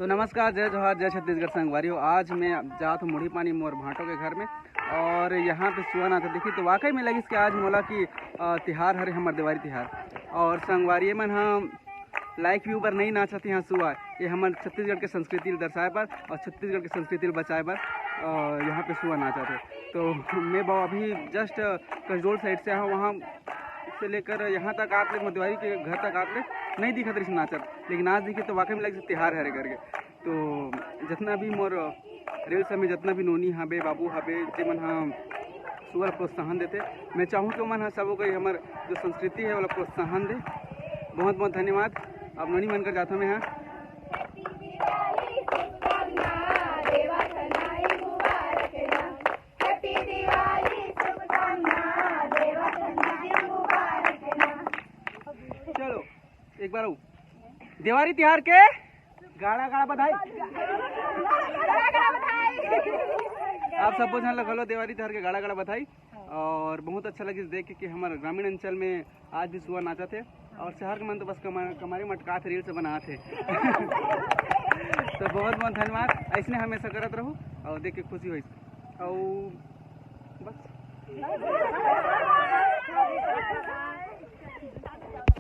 तो नमस्कार, जय जोहार, जय छत्तीसगढ़ संगवारियों। आज मैं जात हूँ मुढ़ी पानी मोर भाटों के घर में और यहाँ पे सुअन आता देखी तो वाकई में लगी कि आज मोला की तिहार हरे हमार देवारी तिहार और संगवारी मन हम लाइक व्यू पर नहीं नाचत यहाँ सुआ। ये हमारे छत्तीसगढ़ के संस्कृति दर्शाए पर और छत्तीसगढ़ की संस्कृति बचाए पर यहाँ पे सुआ नाचा थे। तो मैं अभी जस्ट कसडोल साइड से आया, वहाँ से लेकर यहाँ तक आप ले मधुवारी के घर तक आप ले नहीं दिखा रही नाचत, लेकिन आज दिखे तो वाकई में लगे तिहार हरे करके। तो जितना भी मोर रील्स में जितना भी नोनी हबे बाबू हबे जे मन हाँ सुअर प्रोत्साहन देते, मैं चाहूँ कि मन हाँ सबको कोई हमार जो संस्कृति है वाला प्रोत्साहन दे। बहुत बहुत धन्यवाद। अब नोनी मन कर जाता मैं यहाँ। चलो एक बार देवारी तिहार के गाड़ा गाड़ा बधाई। आप सबको जहाँ लगलो देवारी तिहार के गाड़ा गाड़ा बधाई। और बहुत अच्छा लगी देख के कि हमारे ग्रामीण अंचल में आज भी सुअर नाचा थे और शहर के मन तो बस कमारी मटका थे, रील से बना थे। तो बहुत बहुत धन्यवाद। ऐसे हमेशा करत रहूँ और देख के खुशी हुई और बस।